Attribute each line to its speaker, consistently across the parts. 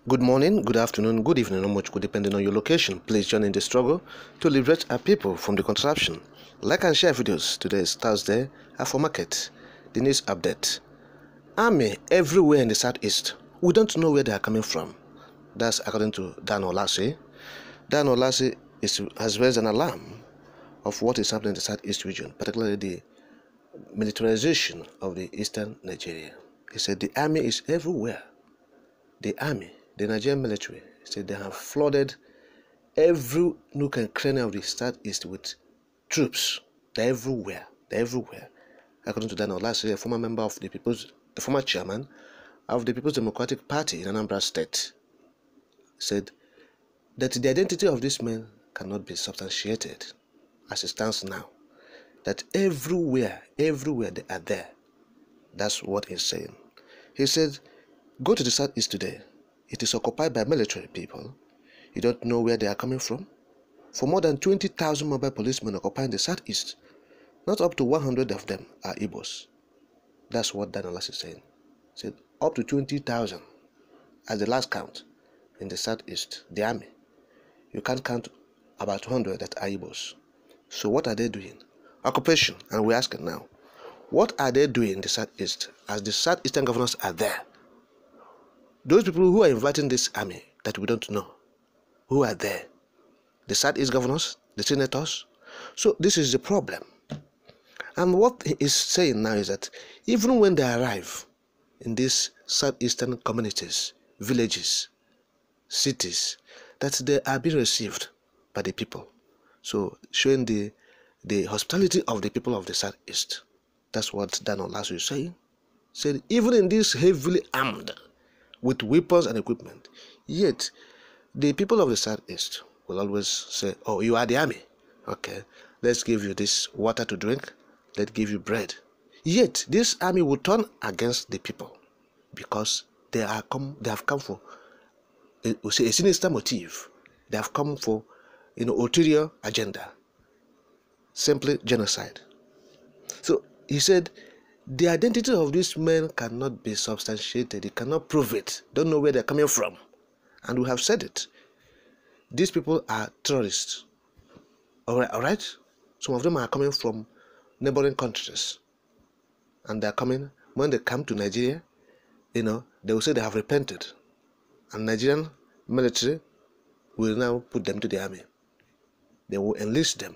Speaker 1: Good morning, good afternoon, good evening, or much good depending on your location. Please join in the struggle to liberate our people from the contraption. Like and share videos. Today is Thursday, Afro Market. The news update. Army everywhere in the southeast. We don't know where they are coming from. That's according to Dan Olasi. Dan Olasi has raised an alarm of what is happening in the southeast region, particularly the militarization of the eastern Nigeria. He said the army is everywhere. The army, the Nigerian military, said they have flooded every nook and cranny of the southeast with troops. They're everywhere. They're everywhere. According to Daniel last year, a former member of the former chairman of the People's Democratic Party in Anambra State, said that the identity of these men cannot be substantiated as it stands now. That everywhere they are there. That's what he's saying. He said, go to the southeast today. It is occupied by military people. You don't know where they are coming from. For more than 20,000 mobile policemen occupying the southeast, not up to 100 of them are Igbos. That's what Daniel is saying. He said up to 20,000 as the last count in the southeast, the army. You can't count about 100 that are Igbos. So what are they doing? Occupation. And we're asking now, what are they doing in the southeast as the southeastern governors are there? Those people who are inviting this army that we don't know, who are there? The southeast governors, the senators. So this is the problem. And what he is saying now is that even when they arrive in these southeastern communities, villages, cities, that they are being received by the people. So showing the hospitality of the people of the southeast. That's what Daniel Lasso is saying. Said even in this heavily armed with weapons and equipment, yet the people of the southeast will always say, oh, you are the army. Okay, let's give you this water to drink. Let's give you bread. Yet this army will turn against the people because they have come for a sinister motive. They have come for ulterior agenda. Simply genocide. So he said, the identity of these men cannot be substantiated. They cannot prove it. Don't know where they're coming from. And we have said it. These people are terrorists. All right? Some of them are coming from neighboring countries. And they're coming, when they come to Nigeria, they will say they have repented. And Nigerian military will now put them to the army. They will enlist them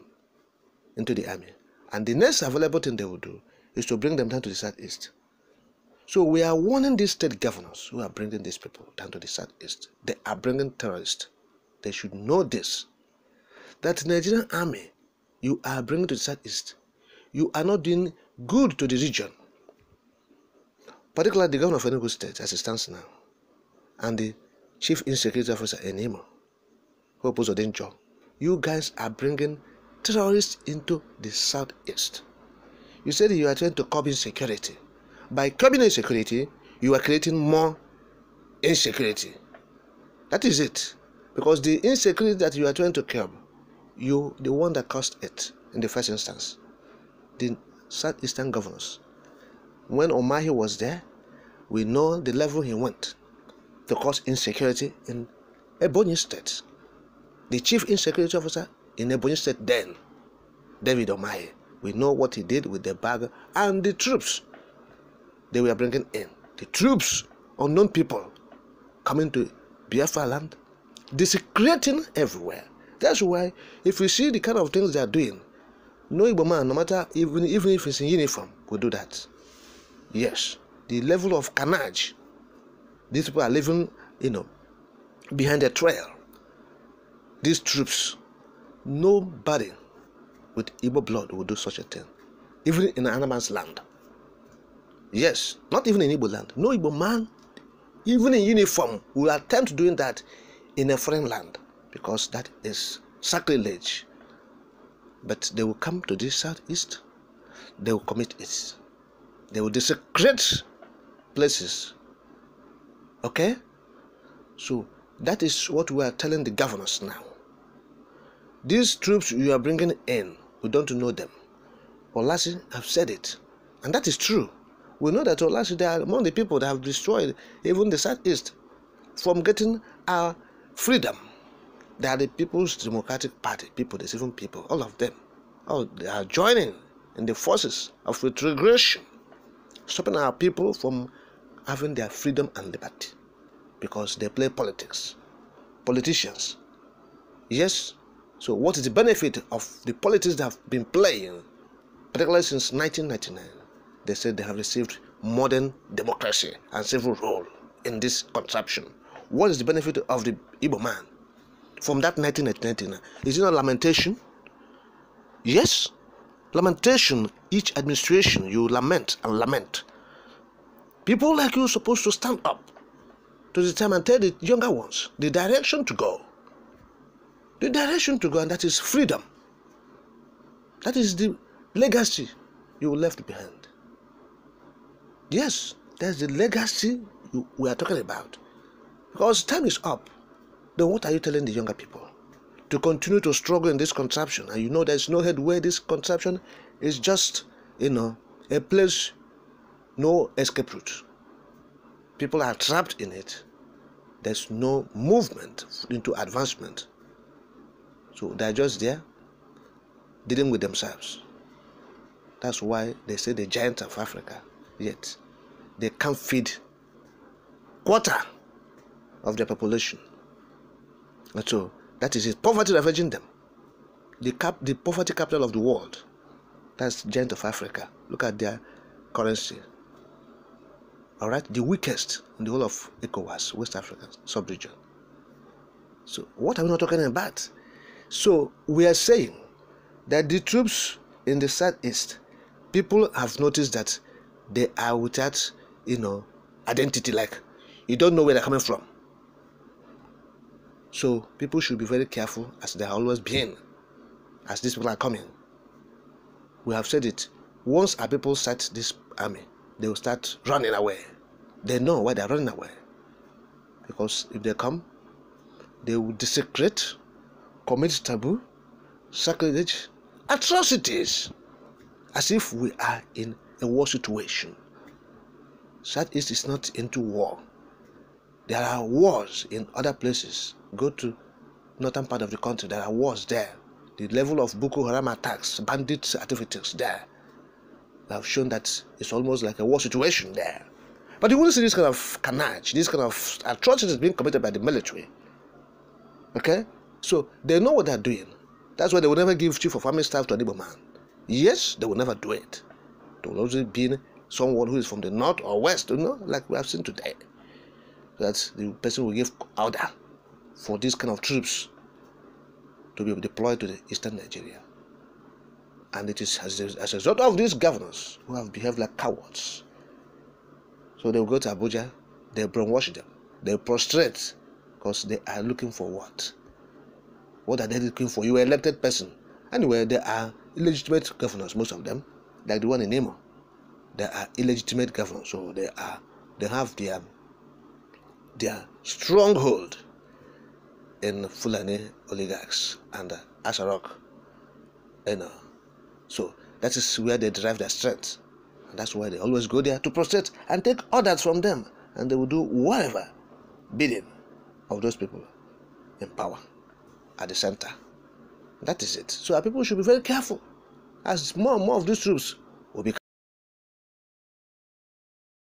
Speaker 1: into the army. And the next available thing they will do is to bring them down to the southeast. So we are warning these state governors who are bringing these people down to the southeast. They are bringing terrorists. They should know this. That the Nigerian army you are bringing to the southeast, you are not doing good to the region. Particularly the governor of Enugu State as it stands now. And the chief insecurity officer in Imo, who opposed Odenjo. You guys are bringing terrorists into the southeast. You said you are trying to curb insecurity. By curbing insecurity, you are creating more insecurity. That is it. Because the insecurity that you are trying to curb, you the one that caused it in the first instance. The southeastern governors. When Omahi was there, we know the level he went to cause insecurity in Ebonyi State. The chief insecurity officer in Ebonyi State then, David Omahi, we know what he did with the bag and the troops they were bringing in. The troops, unknown people, coming to Biafra land, desecrating everywhere. That's why, if we see the kind of things they are doing, no Igbo man, no matter, even if he's in uniform, will do that. Yes, the level of carnage, these people are living, behind the trail. These troops, nobody with Igbo blood will do such a thing. Even in an man's land. Yes, not even in Igbo land. No Igbo man, even in uniform, will attempt doing that in a foreign land. Because that is sacrilege. But they will come to this southeast. They will commit it. They will desecrate places. Okay? So, that is what we are telling the governors now. These troops you are bringing in, we don't know them. Olasi have said it. And that is true. We know that Olasi, they are among the people that have destroyed even the southeast. from getting our freedom. They are the People's Democratic Party, people, the civil people, all of them. Oh, they are joining in the forces of retrogression, stopping our people from having their freedom and liberty because they play politics. Politicians. Yes. So what is the benefit of the politics they have been playing, particularly since 1999? They said they have received modern democracy and civil rule in this contraption. What is the benefit of the Igbo man from that 1999? Is it not lamentation? Yes. Lamentation. Each administration, you lament and lament. People like you are supposed to stand up to the time and tell the younger ones the direction to go. The direction to go, and that is freedom. That is the legacy you left behind. Yes, that's the legacy we are talking about. Because time is up. Then what are you telling the younger people? To continue to struggle in this contraption, and you know there's no headway. This contraption is just, a place, no escape route. People are trapped in it. There's no movement into advancement. So they're just there, dealing with themselves. That's why they say the giant of Africa. Yet they can't feed quarter of their population. And so that is it. Poverty ravaging them. The poverty capital of the world. That's giant of Africa. Look at their currency. All right, the weakest in the whole of ECOWAS, West Africa sub-region. So what are we not talking about? So we are saying that the troops in the southeast, people have noticed that they are without, identity. Like you don't know where they're coming from. So people should be very careful, as they have always been, as these people are coming. We have said it. Once our people sight this army, they will start running away. They know why they're running away. Because if they come, they will desecrate, commit taboo, sacrilege, atrocities, as if we are in a war situation. Southeast is not into war. There are wars in other places. Go to northern part of the country, there are wars there. The level of Boko Haram attacks, bandit activities there, have shown that it's almost like a war situation there. But you wouldn't see this kind of carnage, this kind of atrocities being committed by the military. Okay? So they know what they're doing. That's why they will never give chief of army staff to an Igbo man. Yes, they will never do it. They will always be someone who is from the north or west, like we have seen today. That the person will give order for this kind of troops to be deployed to the eastern Nigeria. And it is as a result of these governors who have behaved like cowards. So they will go to Abuja, they brainwash them, they prostrate, because they are looking for what? What are they looking for? You are an elected person. Anyway, they are illegitimate governors, most of them, like the one in Imo. They are illegitimate governors, so they have their stronghold in Fulani oligarchs and Asarok. So that is where they derive their strength. And that's why they always go there to prostrate and take orders from them. And they will do whatever bidding of those people in power at the center. That is it. So our people should be very careful, as more and more of these troops will be